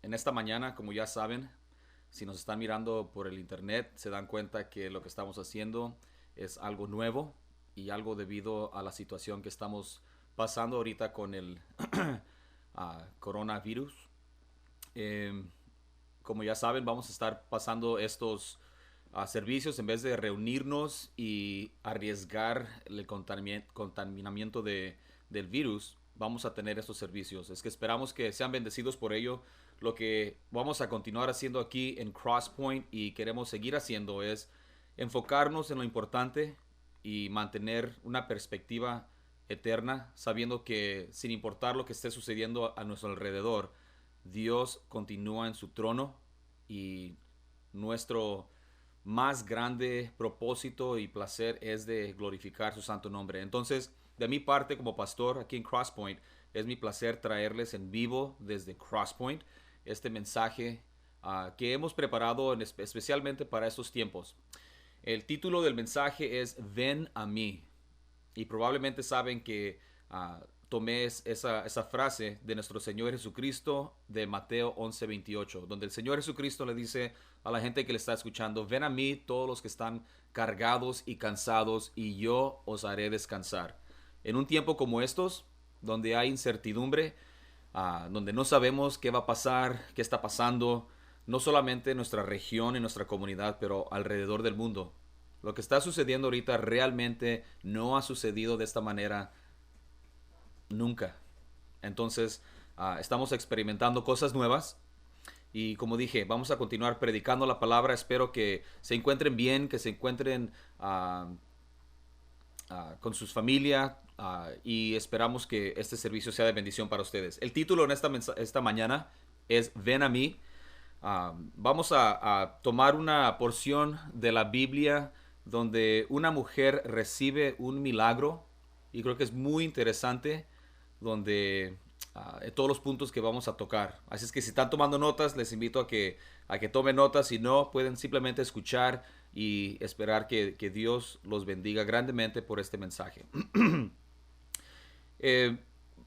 En esta mañana, como ya saben, si nos están mirando por el internet, se dan cuenta que lo que estamos haciendo es algo nuevo y algo debido a la situación que estamos pasando ahorita con el coronavirus. Eh, como ya saben, vamos a estar pasando estos servicios en vez de reunirnos y arriesgar el contaminamiento del virus. Vamos a tener estos servicios. Es que esperamos que sean bendecidos por ello. Lo que vamos a continuar haciendo aquí en Crosspoint y queremos seguir haciendo es enfocarnos en lo importante y mantener una perspectiva eterna, sabiendo que sin importar lo que esté sucediendo a nuestro alrededor, Dios continúa en su trono y nuestro más grande propósito y placer es de glorificar su santo nombre. Entonces, de mi parte como pastor aquí en Crosspoint, es mi placer traerles en vivo desde Crosspoint este mensaje que hemos preparado especialmente para estos tiempos. El título del mensaje es Ven a mí. Y probablemente saben que tomé esa frase de nuestro Señor Jesucristo de Mateo 11:28, donde el Señor Jesucristo le dice a la gente que le está escuchando: ven a mí todos los que están cargados y cansados y yo os haré descansar. En un tiempo como estos, donde hay incertidumbre, donde no sabemos qué va a pasar, qué está pasando, no solamente en nuestra región, en nuestra comunidad, pero alrededor del mundo. Lo que está sucediendo ahorita realmente no ha sucedido de esta manera nunca. Entonces, estamos experimentando cosas nuevas y como dije, vamos a continuar predicando la palabra. Espero que se encuentren bien, que se encuentren con sus familias y esperamos que este servicio sea de bendición para ustedes. El título en esta mañana es Ven a mí. Vamos a tomar una porción de la Biblia donde una mujer recibe un milagro y creo que es muy interesante donde todos los puntos que vamos a tocar. Así es que si están tomando notas, les invito a que tomen notas. Si no, pueden simplemente escuchar y esperar que Dios los bendiga grandemente por este mensaje. Eh,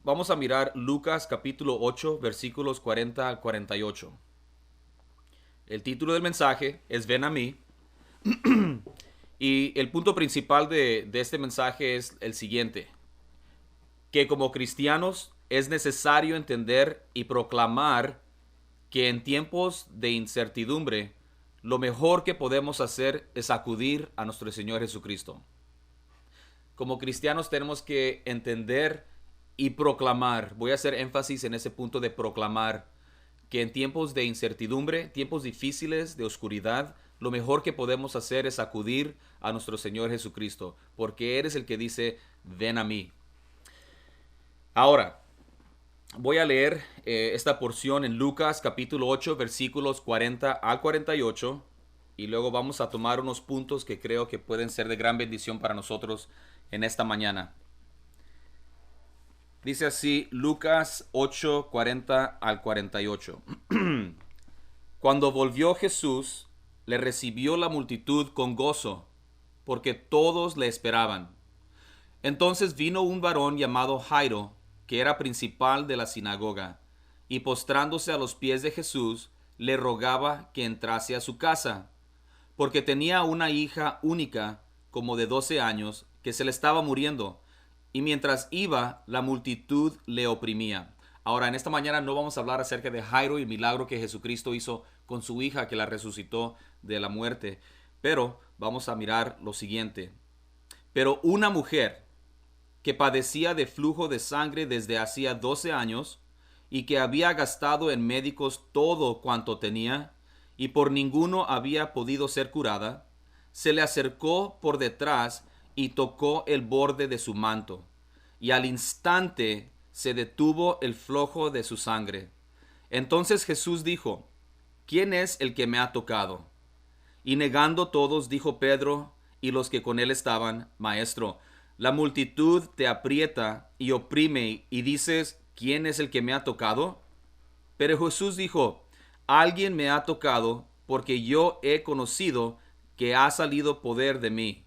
Vamos a mirar Lucas capítulo 8, versículos 40 al 48. El título del mensaje es Ven a mí. Y el punto principal de este mensaje es el siguiente: que como cristianos es necesario entender y proclamar que en tiempos de incertidumbre lo mejor que podemos hacer es acudir a nuestro Señor Jesucristo. Como cristianos tenemos que entender y proclamar, voy a hacer énfasis en ese punto de proclamar, que en tiempos de incertidumbre, tiempos difíciles, de oscuridad, lo mejor que podemos hacer es acudir a nuestro Señor Jesucristo, porque Él es el que dice, ven a mí. Ahora, voy a leer esta porción en Lucas capítulo 8, versículos 40 al 48, y luego vamos a tomar unos puntos que creo que pueden ser de gran bendición para nosotros en esta mañana. Dice así Lucas 8, 40 al 48. Cuando volvió Jesús, le recibió la multitud con gozo, porque todos le esperaban. Entonces vino un varón llamado Jairo, que era principal de la sinagoga, y postrándose a los pies de Jesús, le rogaba que entrase a su casa, porque tenía una hija única, como de 12 años, que se le estaba muriendo, y mientras iba, la multitud le oprimía. Ahora, en esta mañana no vamos a hablar acerca de Jairo y el milagro que Jesucristo hizo con su hija, que la resucitó de la muerte, pero vamos a mirar lo siguiente. Pero una mujer que padecía de flujo de sangre desde hacía 12 años y que había gastado en médicos todo cuanto tenía y por ninguno había podido ser curada, se le acercó por detrás y tocó el borde de su manto, y al instante se detuvo el flujo de su sangre. Entonces Jesús dijo: ¿Quién es el que me ha tocado? Y negando todos, dijo Pedro y los que con él estaban: Maestro, la multitud te aprieta y oprime y dices: ¿Quién es el que me ha tocado? Pero Jesús dijo: Alguien me ha tocado, porque yo he conocido que ha salido poder de mí.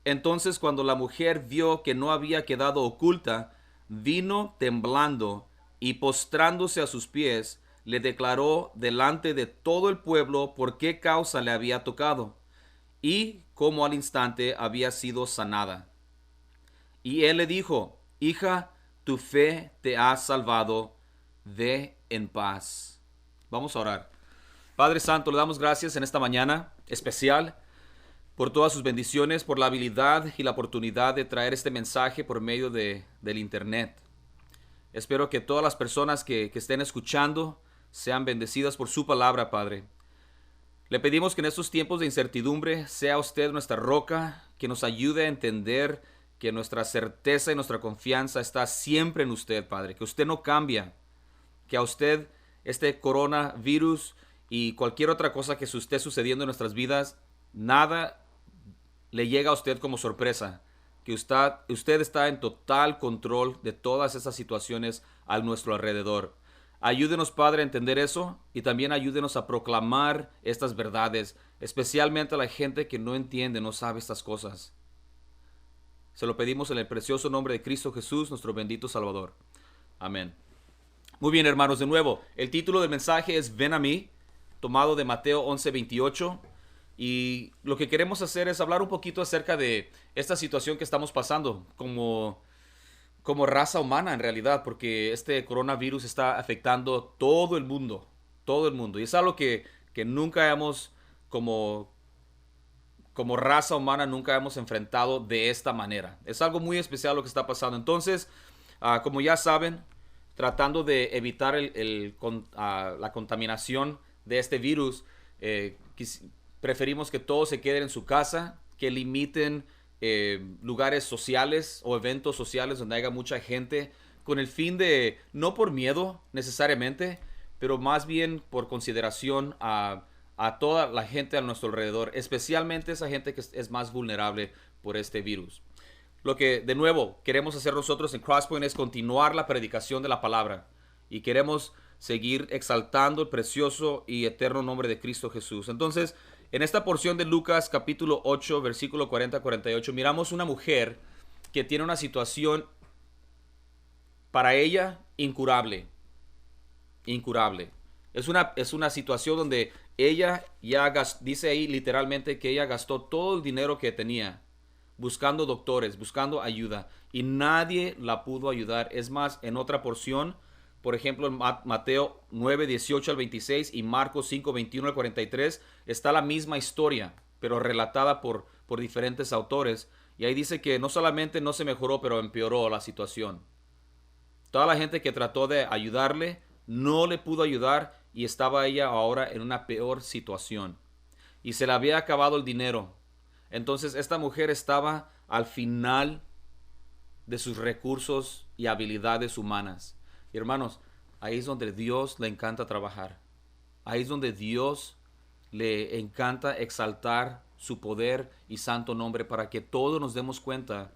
Entonces cuando la mujer vio que no había quedado oculta, vino temblando y postrándose a sus pies, le declaró delante de todo el pueblo por qué causa le había tocado y cómo al instante había sido sanada. Y él le dijo: hija, tu fe te ha salvado, ve en paz. Vamos a orar. Padre Santo, le damos gracias en esta mañana especial por todas sus bendiciones, por la habilidad y la oportunidad de traer este mensaje por medio del internet. Espero que todas las personas que estén escuchando sean bendecidas por su palabra, Padre. Le pedimos que en estos tiempos de incertidumbre sea usted nuestra roca, que nos ayude a entender que nuestra certeza y nuestra confianza está siempre en usted, Padre, que usted no cambia, que a usted este coronavirus y cualquier otra cosa que esté sucediendo en nuestras vidas, nada le llega a usted como sorpresa, que usted está en total control de todas esas situaciones a nuestro alrededor. Ayúdenos, Padre, a entender eso y también ayúdenos a proclamar estas verdades, especialmente a la gente que no entiende, no sabe estas cosas. Se lo pedimos en el precioso nombre de Cristo Jesús, nuestro bendito Salvador. Amén. Muy bien, hermanos, de nuevo, el título del mensaje es Ven a mí, tomado de Mateo 11:28. Y lo que queremos hacer es hablar un poquito acerca de esta situación que estamos pasando como raza humana en realidad, porque este coronavirus está afectando todo el mundo, todo el mundo. Y es algo que nunca hemos, como raza humana, nunca hemos enfrentado de esta manera. Es algo muy especial lo que está pasando. Entonces, como ya saben, tratando de evitar la contaminación de este virus, preferimos que todos se queden en su casa, que limiten lugares sociales o eventos sociales donde haya mucha gente, con el fin de, no por miedo necesariamente, pero más bien por consideración a toda la gente a nuestro alrededor, especialmente esa gente que es más vulnerable por este virus. Lo que de nuevo queremos hacer nosotros en Crosspoint es continuar la predicación de la palabra y queremos seguir exaltando el precioso y eterno nombre de Cristo Jesús. Entonces, en esta porción de Lucas capítulo 8, versículo 40-48, miramos una mujer que tiene una situación para ella incurable. Incurable. Es una situación donde ella dice ahí literalmente que ella gastó todo el dinero que tenía buscando doctores, buscando ayuda, y nadie la pudo ayudar. Es más, en otra porción, por ejemplo, en Mateo 9:18-26 y Marcos 5:21-43, está la misma historia, pero relatada por diferentes autores. Y ahí dice que no solamente no se mejoró, pero empeoró la situación. Toda la gente que trató de ayudarle no le pudo ayudar y estaba ella ahora en una peor situación. Y se le había acabado el dinero. Entonces esta mujer estaba al final de sus recursos y habilidades humanas. Y hermanos, ahí es donde Dios le encanta trabajar. Ahí es donde Dios le encanta exaltar su poder y santo nombre para que todos nos demos cuenta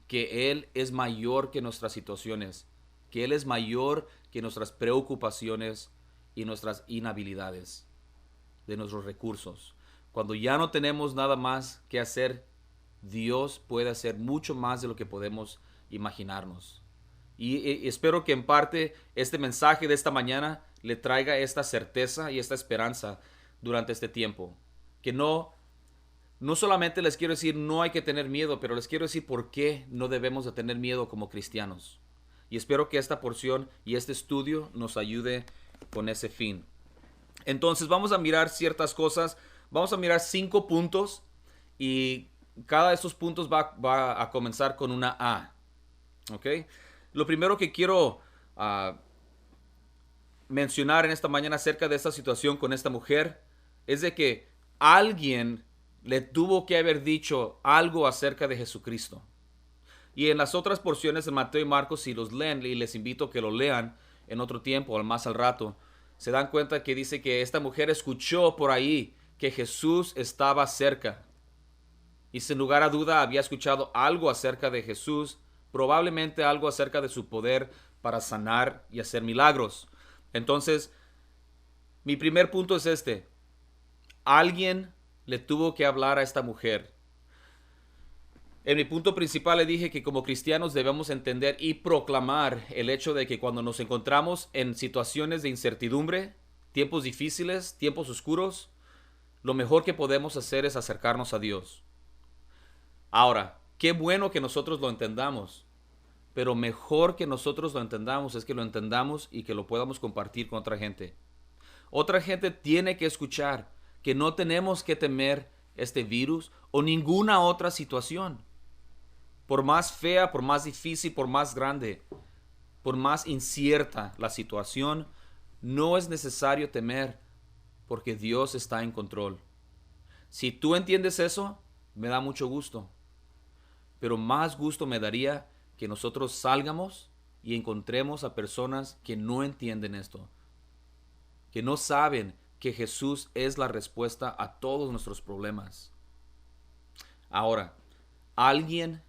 que Él es mayor que nuestras situaciones, que Él es mayor que nuestras preocupaciones y nuestras inhabilidades, de nuestros recursos. Cuando ya no tenemos nada más que hacer, Dios puede hacer mucho más de lo que podemos imaginarnos. Y espero que en parte este mensaje de esta mañana le traiga esta certeza y esta esperanza durante este tiempo. Que no solamente les quiero decir no hay que tener miedo, pero les quiero decir por qué no debemos de tener miedo como cristianos. Y espero que esta porción y este estudio nos ayude con ese fin. Entonces vamos a mirar ciertas cosas. Vamos a mirar 5 puntos y cada de estos puntos va a comenzar con una A. ¿Ok? Lo primero que quiero mencionar en esta mañana acerca de esta situación con esta mujer es de que alguien le tuvo que haber dicho algo acerca de Jesucristo. Y en las otras porciones de Mateo y Marcos, si los leen, y les invito a que lo lean en otro tiempo o más al rato, se dan cuenta que dice que esta mujer escuchó por ahí que Jesús estaba cerca. Y sin lugar a duda había escuchado algo acerca de Jesús, probablemente algo acerca de su poder para sanar y hacer milagros. Entonces, mi primer punto es este. Alguien le tuvo que hablar a esta mujer. En mi punto principal le dije que como cristianos debemos entender y proclamar el hecho de que cuando nos encontramos en situaciones de incertidumbre, tiempos difíciles, tiempos oscuros, lo mejor que podemos hacer es acercarnos a Dios. Ahora, qué bueno que nosotros lo entendamos, pero mejor que nosotros lo entendamos es que lo entendamos y que lo podamos compartir con otra gente. Otra gente tiene que escuchar que no tenemos que temer este virus o ninguna otra situación. Por más fea, por más difícil, por más grande, por más incierta la situación, no es necesario temer porque Dios está en control. Si tú entiendes eso, me da mucho gusto. Pero más gusto me daría que nosotros salgamos y encontremos a personas que no entienden esto, que no saben que Jesús es la respuesta a todos nuestros problemas. Ahora, alguien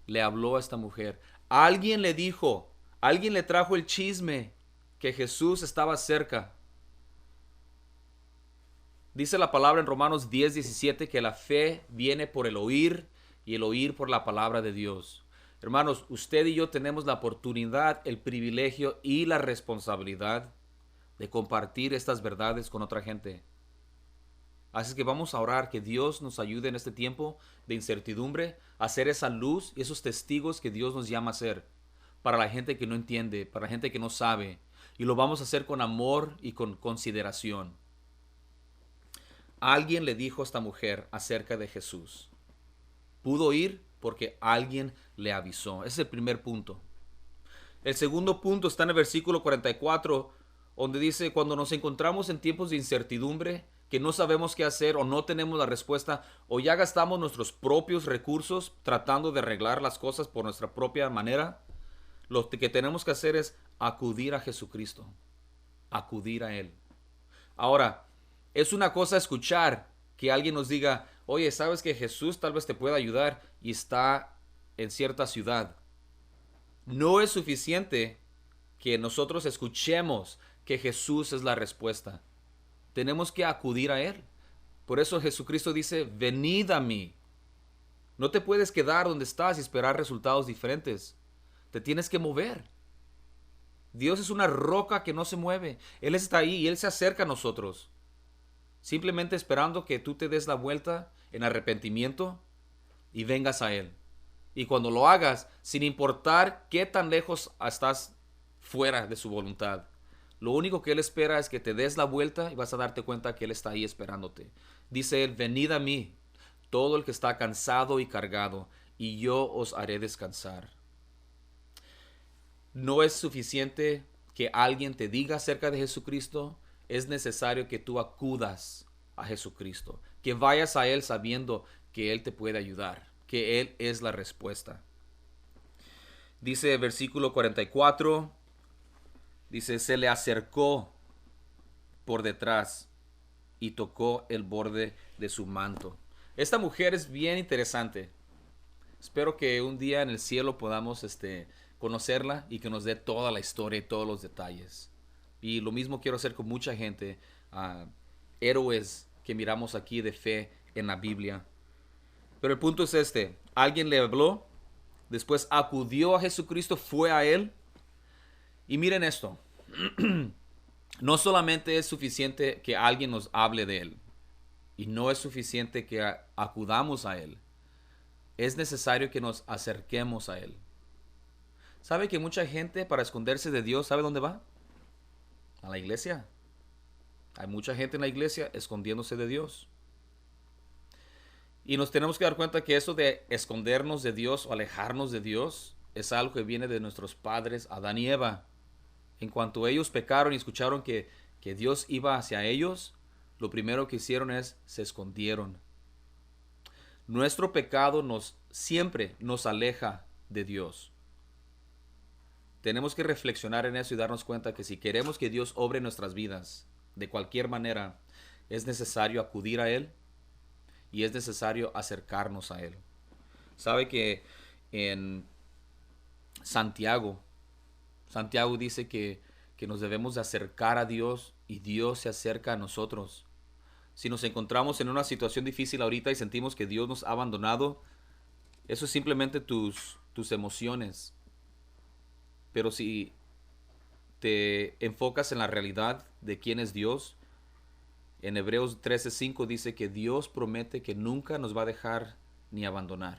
le habló a esta mujer, alguien le dijo, alguien le trajo el chisme que Jesús estaba cerca. Dice la palabra en Romanos 10:17 que la fe viene por el oír y el oír por la palabra de Dios. Hermanos, usted y yo tenemos la oportunidad, el privilegio y la responsabilidad de compartir estas verdades con otra gente. Así que vamos a orar que Dios nos ayude en este tiempo de incertidumbre a ser esa luz y esos testigos que Dios nos llama a ser para la gente que no entiende, para la gente que no sabe. Y lo vamos a hacer con amor y con consideración. Alguien le dijo a esta mujer acerca de Jesús. Pudo ir porque alguien le avisó. Ese es el primer punto. El segundo punto está en el versículo 44, donde dice, cuando nos encontramos en tiempos de incertidumbre, que no sabemos qué hacer o no tenemos la respuesta, o ya gastamos nuestros propios recursos tratando de arreglar las cosas por nuestra propia manera, lo que tenemos que hacer es acudir a Jesucristo, acudir a Él. Ahora, es una cosa escuchar que alguien nos diga, oye, ¿sabes que Jesús tal vez te pueda ayudar y está en cierta ciudad? No es suficiente que nosotros escuchemos que Jesús es la respuesta. Tenemos que acudir a Él. Por eso Jesucristo dice, venid a mí. No te puedes quedar donde estás y esperar resultados diferentes. Te tienes que mover. Dios es una roca que no se mueve. Él está ahí y Él se acerca a nosotros. Simplemente esperando que tú te des la vuelta en arrepentimiento y vengas a Él. Y cuando lo hagas, sin importar qué tan lejos estás fuera de su voluntad, lo único que Él espera es que te des la vuelta y vas a darte cuenta que Él está ahí esperándote. Dice Él, venid a mí, todo el que está cansado y cargado, y yo os haré descansar. No es suficiente que alguien te diga acerca de Jesucristo, es necesario que tú acudas a Jesucristo, que vayas a Él sabiendo que Él te puede ayudar, que Él es la respuesta. Dice el versículo 44, dice, se le acercó por detrás y tocó el borde de su manto. Esta mujer es bien interesante. Espero que un día en el cielo podamos conocerla y que nos dé toda la historia y todos los detalles. Y lo mismo quiero hacer con mucha gente, héroes que miramos aquí de fe en la Biblia. Pero el punto es este, alguien le habló, después acudió a Jesucristo, fue a Él. Y miren esto, no solamente es suficiente que alguien nos hable de Él, y no es suficiente que acudamos a Él, es necesario que nos acerquemos a Él. ¿Sabe que mucha gente para esconderse de Dios, sabe dónde va? A la iglesia. Hay mucha gente en la iglesia escondiéndose de Dios. Y nos tenemos que dar cuenta que eso de escondernos de Dios o alejarnos de Dios es algo que viene de nuestros padres Adán y Eva. En cuanto ellos pecaron y escucharon que Dios iba hacia ellos, lo primero que hicieron es se escondieron. Nuestro pecado siempre nos aleja de Dios. Tenemos que reflexionar en eso y darnos cuenta que si queremos que Dios obre en nuestras vidas de cualquier manera, es necesario acudir a Él y es necesario acercarnos a Él. Sabe que en Santiago dice que nos debemos de acercar a Dios y Dios se acerca a nosotros. Si nos encontramos en una situación difícil ahorita y sentimos que Dios nos ha abandonado, Eso es simplemente tus emociones. Pero si te enfocas en la realidad de quién es Dios, en Hebreos 13:5 dice que Dios promete que nunca nos va a dejar ni abandonar.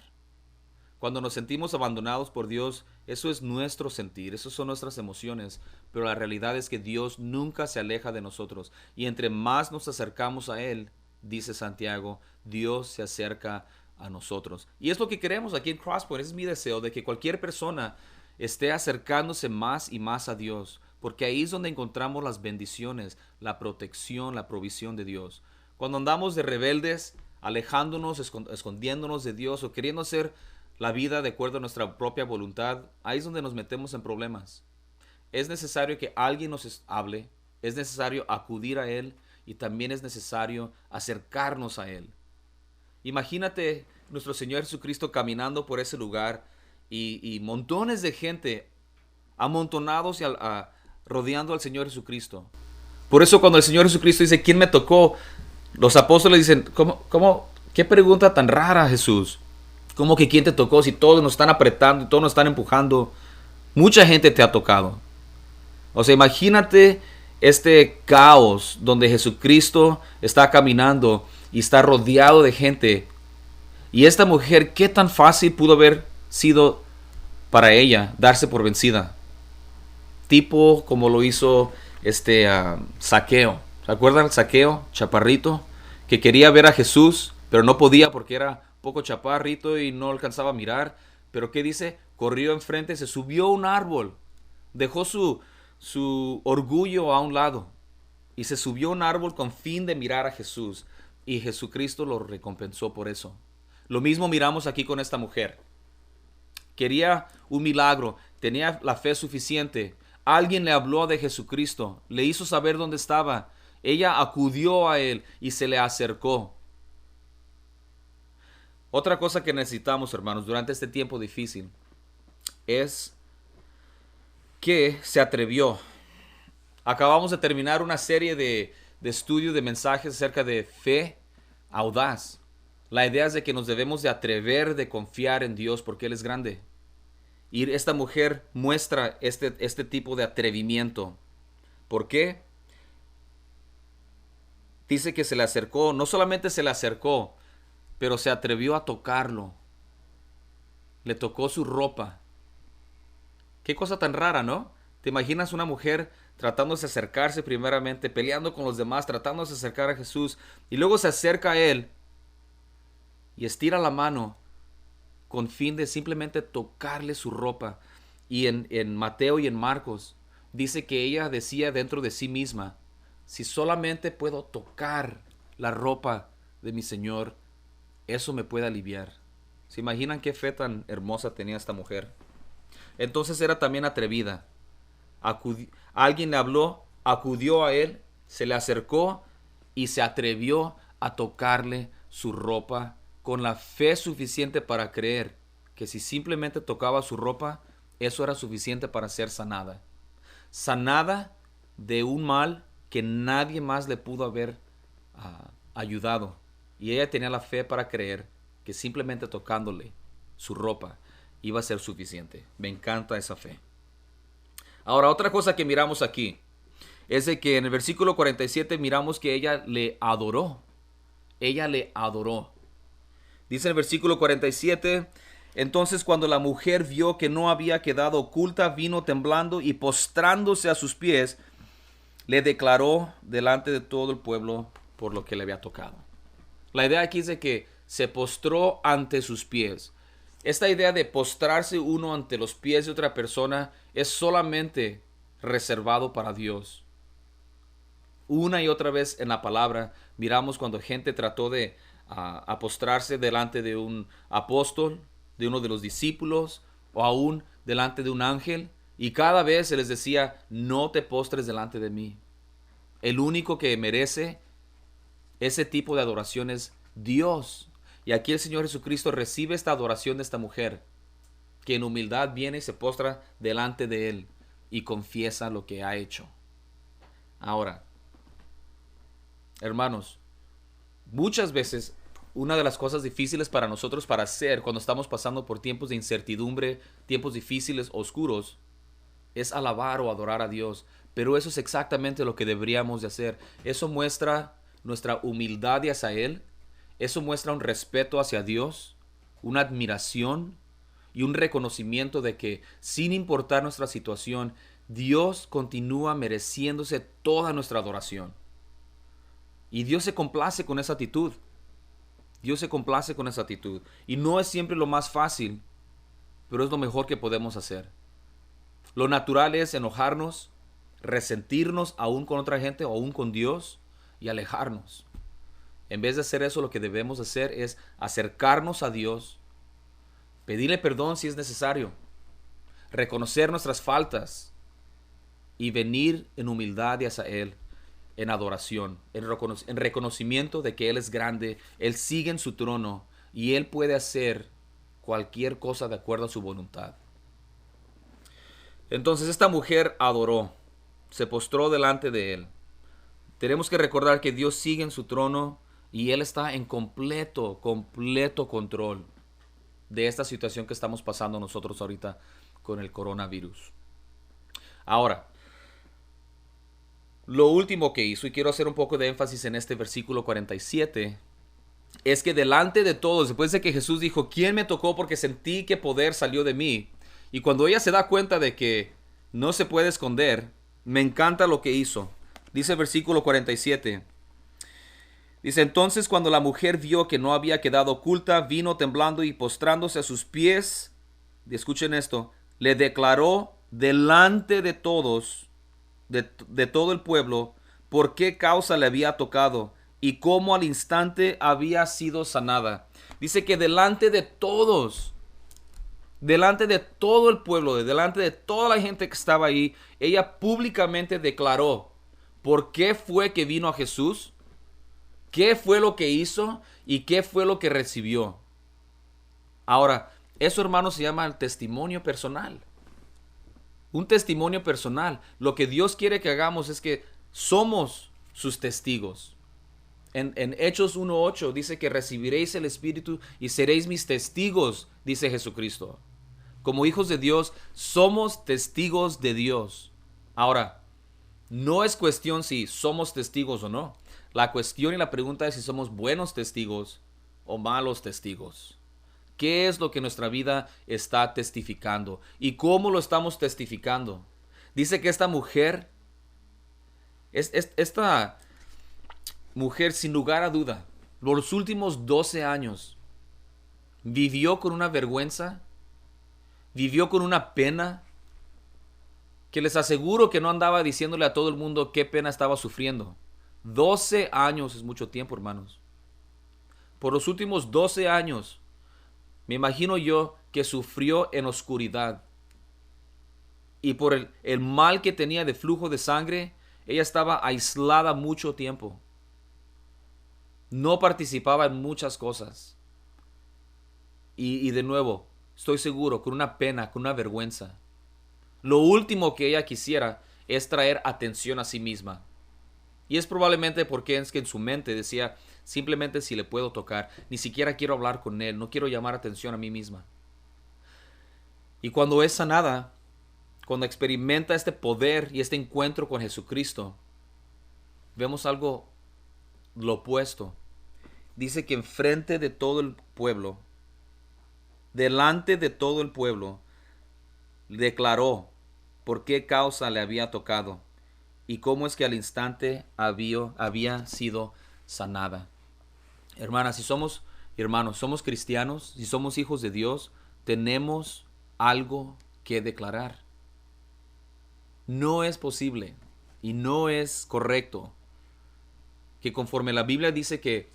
Cuando nos sentimos abandonados por Dios, eso es nuestro sentir, eso son nuestras emociones, pero la realidad es que Dios nunca se aleja de nosotros. Y entre más nos acercamos a Él, dice Santiago, Dios se acerca a nosotros. Y es lo que queremos aquí en Crosspoint, es mi deseo de que cualquier persona esté acercándose más y más a Dios, porque ahí es donde encontramos las bendiciones, la protección, la provisión de Dios. Cuando andamos de rebeldes, alejándonos, escondiéndonos de Dios o queriendo hacer la vida de acuerdo a nuestra propia voluntad, ahí es donde nos metemos en problemas. Es necesario que alguien nos hable, es necesario acudir a Él y también es necesario acercarnos a Él. Imagínate nuestro Señor Jesucristo caminando por ese lugar y montones de gente amontonados y rodeando al Señor Jesucristo. Por eso cuando el Señor Jesucristo dice, ¿quién me tocó? Los apóstoles dicen, ¿cómo? ¿Qué pregunta tan rara, Jesús? ¿Cómo que quién te tocó si todos nos están apretando y todos nos están empujando? Mucha gente te ha tocado. O sea, imagínate este caos donde Jesucristo está caminando y está rodeado de gente. Y esta mujer, ¿qué tan fácil pudo haber sido para ella darse por vencida? Tipo como lo hizo Zaqueo. ¿Se acuerdan? Zaqueo, chaparrito, que quería ver a Jesús, pero no podía porque era poco chaparrito y no alcanzaba a mirar. Pero ¿qué dice? Corrió enfrente, se subió a un árbol, dejó su orgullo a un lado y se subió a un árbol con fin de mirar a Jesús. Y Jesucristo lo recompensó por eso. Lo mismo miramos aquí con esta mujer. Quería un milagro, tenía la fe suficiente. Alguien le habló de Jesucristo, le hizo saber dónde estaba. Ella acudió a él y se le acercó. Otra cosa que necesitamos, hermanos, durante este tiempo difícil es que se atrevió. Acabamos de terminar una serie de estudios, de mensajes acerca de fe audaz. La idea es de que nos debemos de atrever de confiar en Dios porque Él es grande. Y esta mujer muestra este tipo de atrevimiento. ¿Por qué? Dice que se le acercó, no solamente se le acercó, pero se atrevió a tocarlo. Le tocó su ropa. Qué cosa tan rara, ¿no? ¿Te imaginas una mujer tratándose de acercarse primeramente, peleando con los demás, tratándose de acercar a Jesús, y luego se acerca a Él y estira la mano con fin de simplemente tocarle su ropa? Y en Mateo y en Marcos dice que ella decía dentro de sí misma, si solamente puedo tocar la ropa de mi Señor, eso me puede aliviar. ¿Se imaginan qué fe tan hermosa tenía esta mujer? Entonces era también atrevida. Alguien le habló, acudió a él, se le acercó y se atrevió a tocarle su ropa con la fe suficiente para creer que si simplemente tocaba su ropa, eso era suficiente para ser sanada. Sanada de un mal que nadie más le pudo haber ayudado. Y ella tenía la fe para creer que simplemente tocándole su ropa iba a ser suficiente. Me encanta esa fe. Ahora, otra cosa que miramos aquí es de que en el versículo 47 miramos que ella le adoró. Ella le adoró. Dice en el versículo 47, entonces cuando la mujer vio que no había quedado oculta, vino temblando y postrándose a sus pies, le declaró delante de todo el pueblo por lo que le había tocado. La idea aquí es de que se postró ante sus pies. Esta idea de postrarse uno ante los pies de otra persona es solamente reservado para Dios. Una y otra vez en la palabra miramos cuando gente trató de postrarse delante de un apóstol, de uno de los discípulos o aún delante de un ángel, y cada vez se les decía, no te postres delante de mí. El único que merece ese tipo de adoración es Dios. Y aquí el Señor Jesucristo recibe esta adoración de esta mujer, que en humildad viene y se postra delante de Él y confiesa lo que ha hecho. Ahora, hermanos, muchas veces una de las cosas difíciles para nosotros para hacer cuando estamos pasando por tiempos de incertidumbre, tiempos difíciles, oscuros, es alabar o adorar a Dios. Pero eso es exactamente lo que deberíamos de hacer. Eso muestra nuestra humildad hacia Él. Eso muestra un respeto hacia Dios, una admiración y un reconocimiento de que sin importar nuestra situación, Dios continúa mereciéndose toda nuestra adoración. Y Dios se complace con esa actitud. Dios se complace con esa actitud. Y no es siempre lo más fácil, pero es lo mejor que podemos hacer. Lo natural es enojarnos, resentirnos aún con otra gente o aún con Dios y alejarnos. En vez de hacer eso, lo que debemos hacer es acercarnos a Dios, pedirle perdón si es necesario, reconocer nuestras faltas y venir en humildad hacia Él, en adoración, en reconocimiento de que Él es grande, Él sigue en su trono y Él puede hacer cualquier cosa de acuerdo a su voluntad. Entonces esta mujer adoró, se postró delante de Él. Tenemos que recordar que Dios sigue en su trono y Él está en completo control de esta situación que estamos pasando nosotros ahorita con el coronavirus. Ahora, lo último que hizo, y quiero hacer un poco de énfasis en este versículo 47, es que delante de todos, después de que Jesús dijo, ¿quién me tocó? Porque sentí que poder salió de mí. Y cuando ella se da cuenta de que no se puede esconder, me encanta lo que hizo. Dice el versículo 47. Dice, entonces cuando la mujer vio que no había quedado oculta, vino temblando y postrándose a sus pies, y escuchen esto, le declaró delante de todos, de todo el pueblo, por qué causa le había tocado y cómo al instante había sido sanada. Dice que delante de todos, delante de todo el pueblo, delante de toda la gente que estaba ahí, ella públicamente declaró por qué fue que vino a Jesús, qué fue lo que hizo y qué fue lo que recibió. Ahora, eso, hermanos, se llama el testimonio personal. Un testimonio personal. Lo que Dios quiere que hagamos es que somos sus testigos. En Hechos 1:8 dice que recibiréis el Espíritu y seréis mis testigos, dice Jesucristo. Como hijos de Dios, somos testigos de Dios. Ahora, no es cuestión si somos testigos o no. La cuestión y la pregunta es si somos buenos testigos o malos testigos. ¿Qué es lo que nuestra vida está testificando? ¿Y cómo lo estamos testificando? Dice que esta mujer, esta mujer sin lugar a duda, los últimos 12 años, vivió con una vergüenza, vivió con una pena, que les aseguro que no andaba diciéndole a todo el mundo qué pena estaba sufriendo. 12 años es mucho tiempo, hermanos. Por los últimos 12 años, me imagino yo que sufrió en oscuridad. Y por el mal que tenía de flujo de sangre, ella estaba aislada mucho tiempo. No participaba en muchas cosas. Y de nuevo, estoy seguro, con una pena, con una vergüenza. Lo último que ella quisiera es traer atención a sí misma. Y es probablemente porque es que en su mente decía, simplemente si le puedo tocar, ni siquiera quiero hablar con él, no quiero llamar atención a mí misma. Y cuando es sanada, cuando experimenta este poder y este encuentro con Jesucristo, vemos algo lo opuesto. Dice que enfrente de todo el pueblo, delante de todo el pueblo, declaró por qué causa le había tocado y cómo es que al instante había sido sanada. Hermanas, hermanos, somos cristianos, si somos hijos de Dios, tenemos algo que declarar. No es posible y no es correcto que conforme la Biblia dice que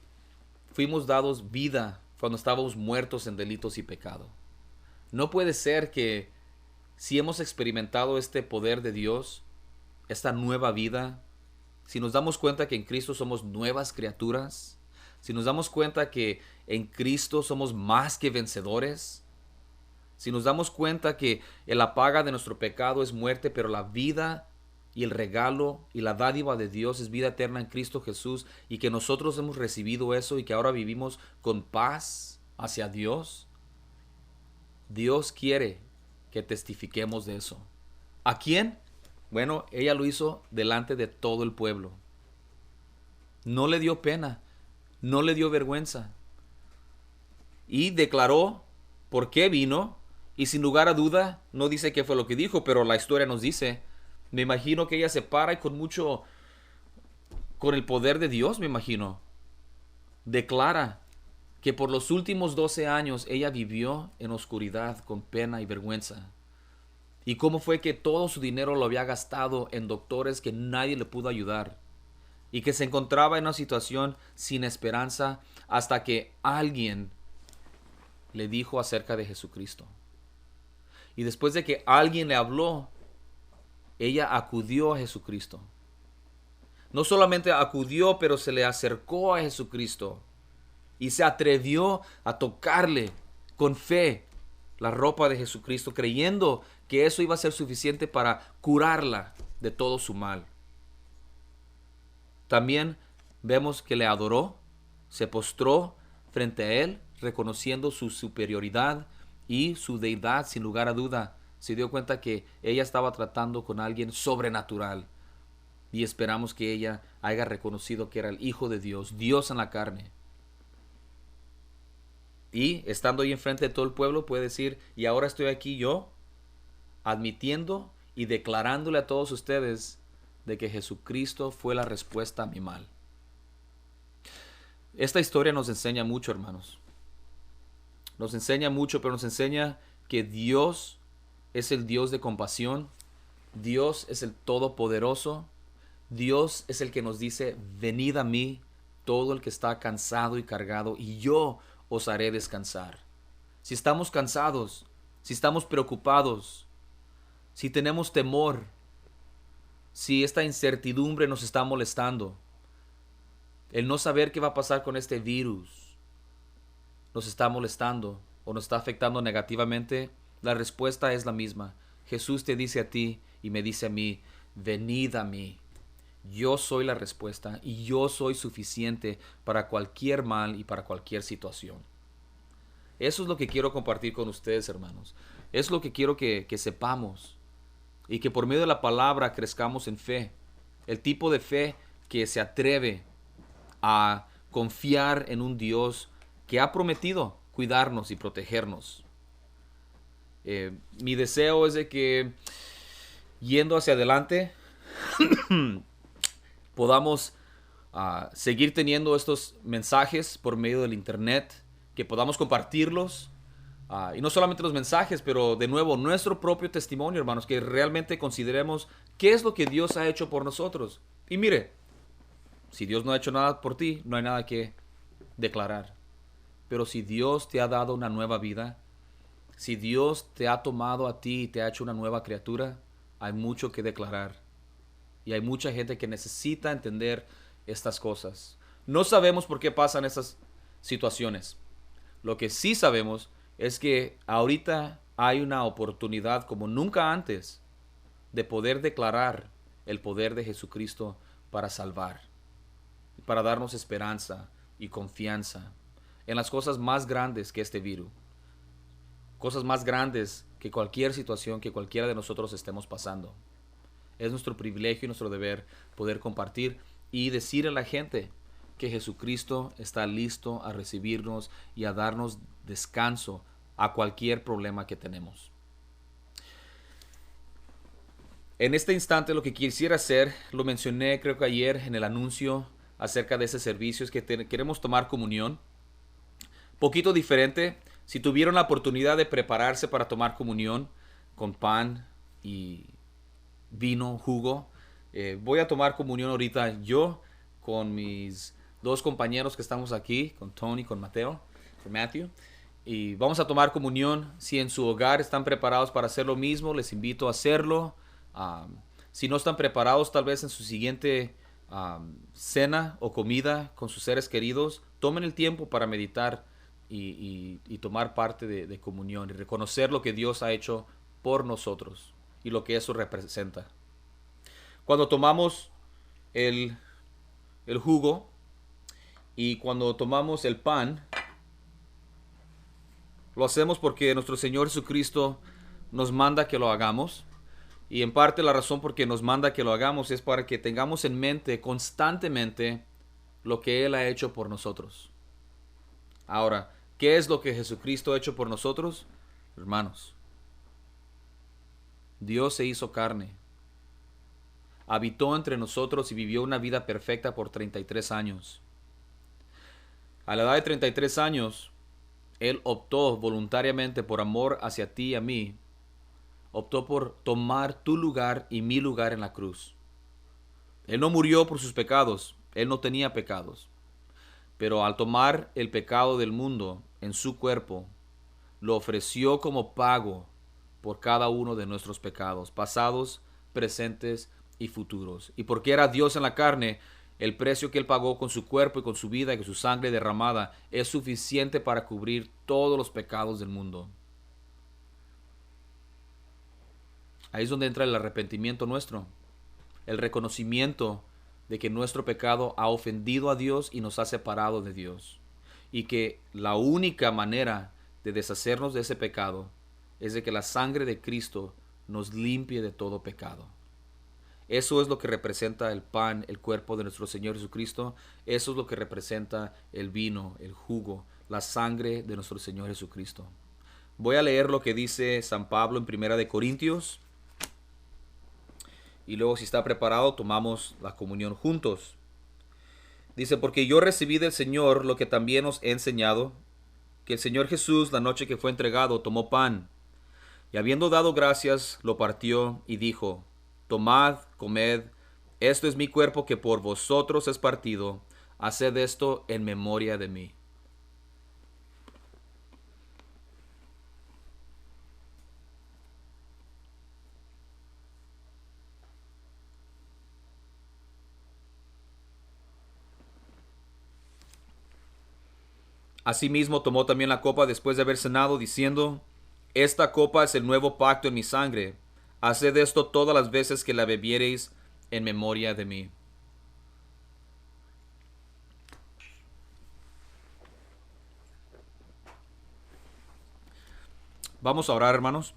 fuimos dados vida cuando estábamos muertos en delitos y pecado. No puede ser que si hemos experimentado este poder de Dios, esta nueva vida, si nos damos cuenta que en Cristo somos nuevas criaturas, si nos damos cuenta que en Cristo somos más que vencedores, si nos damos cuenta que la paga de nuestro pecado es muerte, pero la vida y el regalo y la dádiva de Dios es vida eterna en Cristo Jesús, y que nosotros hemos recibido eso y que ahora vivimos con paz hacia Dios, Dios quiere que testifiquemos de eso. ¿A quién? Bueno, ella lo hizo delante de todo el pueblo. No le dio pena, no le dio vergüenza. Y declaró por qué vino, y sin lugar a duda, no dice qué fue lo que dijo, pero la historia nos dice. Me imagino que ella se para y con el poder de Dios, me imagino, declara que por los últimos 12 años ella vivió en oscuridad, con pena y vergüenza. Y cómo fue que todo su dinero lo había gastado en doctores que nadie le pudo ayudar. Y que se encontraba en una situación sin esperanza hasta que alguien le dijo acerca de Jesucristo. Y después de que alguien le habló, ella acudió a Jesucristo. No solamente acudió, pero se le acercó a Jesucristo y se atrevió a tocarle con fe la ropa de Jesucristo, creyendo que eso iba a ser suficiente para curarla de todo su mal. También vemos que le adoró, se postró frente a él, reconociendo su superioridad y su deidad sin lugar a duda. Se dio cuenta que ella estaba tratando con alguien sobrenatural. Y esperamos que ella haya reconocido que era el Hijo de Dios, Dios en la carne. Y estando ahí enfrente de todo el pueblo puede decir, y ahora estoy aquí yo, admitiendo y declarándole a todos ustedes de que Jesucristo fue la respuesta a mi mal. Esta historia nos enseña mucho, hermanos. Nos enseña mucho, pero nos enseña que Dios es el Dios de compasión. Dios es el Todopoderoso. Dios es el que nos dice, venid a mí, todo el que está cansado y cargado, y yo os haré descansar. Si estamos cansados, si estamos preocupados, si tenemos temor, si esta incertidumbre nos está molestando, el no saber qué va a pasar con este virus nos está molestando o nos está afectando negativamente, la respuesta es la misma. Jesús te dice a ti y me dice a mí, venid a mí. Yo soy la respuesta y yo soy suficiente para cualquier mal y para cualquier situación. Eso es lo que quiero compartir con ustedes, hermanos. Es lo que quiero que sepamos y que por medio de la palabra crezcamos en fe. El tipo de fe que se atreve a confiar en un Dios que ha prometido cuidarnos y protegernos. Mi deseo es de que yendo hacia adelante podamos seguir teniendo estos mensajes por medio del internet, que podamos compartirlos, y no solamente los mensajes, pero de nuevo nuestro propio testimonio, hermanos, que realmente consideremos qué es lo que Dios ha hecho por nosotros. Y mire, si Dios no ha hecho nada por ti, no hay nada que declarar. Pero si Dios te ha dado una nueva vida, si Dios te ha tomado a ti y te ha hecho una nueva criatura, hay mucho que declarar. Y hay mucha gente que necesita entender estas cosas. No sabemos por qué pasan estas situaciones. Lo que sí sabemos es que ahorita hay una oportunidad como nunca antes de poder declarar el poder de Jesucristo para salvar, para darnos esperanza y confianza en las cosas más grandes que este virus, cosas más grandes que cualquier situación que cualquiera de nosotros estemos pasando. Es nuestro privilegio y nuestro deber poder compartir y decir a la gente que Jesucristo está listo a recibirnos y a darnos descanso a cualquier problema que tenemos. En este instante lo que quisiera hacer, lo mencioné creo que ayer en el anuncio acerca de ese servicio, es que queremos tomar comunión. Poquito diferente, si tuvieron la oportunidad de prepararse para tomar comunión con pan y vino, jugo, voy a tomar comunión ahorita yo con mis dos compañeros que estamos aquí, con Tony, con Matthew, y vamos a tomar comunión. Si en su hogar están preparados para hacer lo mismo, les invito a hacerlo. Si no están preparados, tal vez en su siguiente cena o comida con sus seres queridos, tomen el tiempo para meditar y tomar parte de comunión y reconocer lo que Dios ha hecho por nosotros y lo que eso representa. Cuando tomamos el, el jugo y cuando tomamos el pan, lo hacemos porque nuestro Señor Jesucristo nos manda que lo hagamos. Y en parte la razón por que nos manda que lo hagamos es para que tengamos en mente constantemente lo que Él ha hecho por nosotros. Ahora, ¿qué es lo que Jesucristo ha hecho por nosotros? Hermanos, Dios se hizo carne, habitó entre nosotros y vivió una vida perfecta por 33 años. A la edad de 33 años, Él optó voluntariamente por amor hacia ti y a mí, optó por tomar tu lugar y mi lugar en la cruz. Él no murió por sus pecados, Él no tenía pecados, pero al tomar el pecado del mundo en su cuerpo, lo ofreció como pago por cada uno de nuestros pecados, pasados, presentes y futuros. Y porque era Dios en la carne, el precio que Él pagó con su cuerpo y con su vida y con su sangre derramada es suficiente para cubrir todos los pecados del mundo. Ahí es donde entra el arrepentimiento nuestro, el reconocimiento de que nuestro pecado ha ofendido a Dios y nos ha separado de Dios. Y que la única manera de deshacernos de ese pecado es de que la sangre de Cristo nos limpie de todo pecado. Eso es lo que representa el pan, el cuerpo de nuestro Señor Jesucristo. Eso es lo que representa el vino, el jugo, la sangre de nuestro Señor Jesucristo. Voy a leer lo que dice San Pablo en Primera de Corintios. Y luego, si está preparado, tomamos la comunión juntos. Dice, porque yo recibí del Señor lo que también os he enseñado, que el Señor Jesús, la noche que fue entregado, tomó pan, y habiendo dado gracias, lo partió y dijo, tomad, comed, esto es mi cuerpo que por vosotros es partido, haced esto en memoria de mí. Asimismo tomó también la copa después de haber cenado, diciendo, esta copa es el nuevo pacto en mi sangre. Haced esto todas las veces que la bebiereis en memoria de mí. Vamos a orar, hermanos.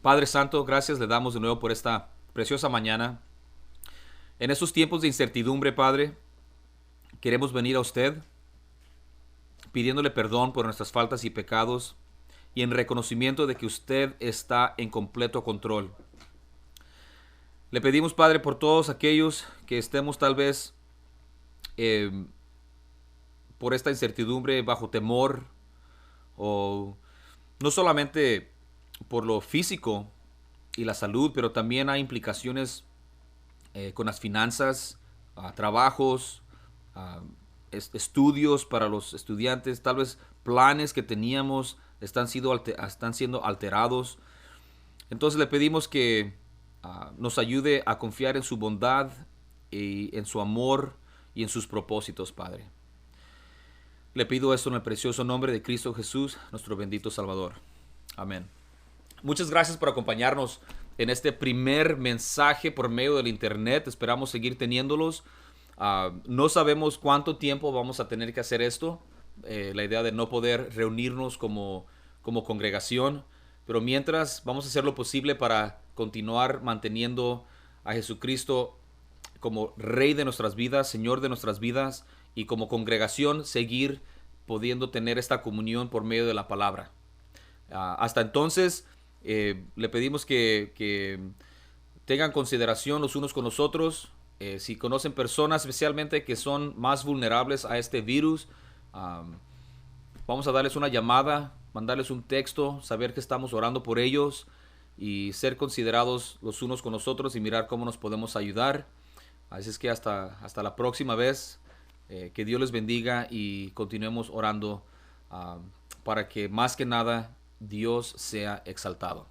Padre Santo, gracias le damos de nuevo por esta preciosa mañana. En estos tiempos de incertidumbre, Padre, queremos venir a usted pidiéndole perdón por nuestras faltas y pecados y en reconocimiento de que usted está en completo control. Le pedimos, Padre, por todos aquellos que estemos tal vez por esta incertidumbre, bajo temor, o no solamente por lo físico y la salud, pero también hay implicaciones con las finanzas, trabajos, estudios para los estudiantes, tal vez planes que teníamos están siendo alterados. Entonces le pedimos que nos ayude a confiar en su bondad y en su amor y en sus propósitos, Padre. Le pido esto en el precioso nombre de Cristo Jesús, nuestro bendito Salvador. Amén. Muchas gracias por acompañarnos en este primer mensaje por medio del internet. Esperamos seguir teniéndolos. No sabemos cuánto tiempo vamos a tener que hacer esto. La idea de no poder reunirnos como congregación. Pero mientras, vamos a hacer lo posible para continuar manteniendo a Jesucristo como Rey de nuestras vidas, Señor de nuestras vidas, y como congregación seguir pudiendo tener esta comunión por medio de la palabra. Hasta entonces, le pedimos que tengan consideración los unos con los otros. Si conocen personas especialmente que son más vulnerables a este virus, vamos a darles una llamada, mandarles un texto, saber que estamos orando por ellos y ser considerados los unos con los otros y mirar cómo nos podemos ayudar. Así es que hasta la próxima vez, que Dios les bendiga y continuemos orando para que más que nada Dios sea exaltado.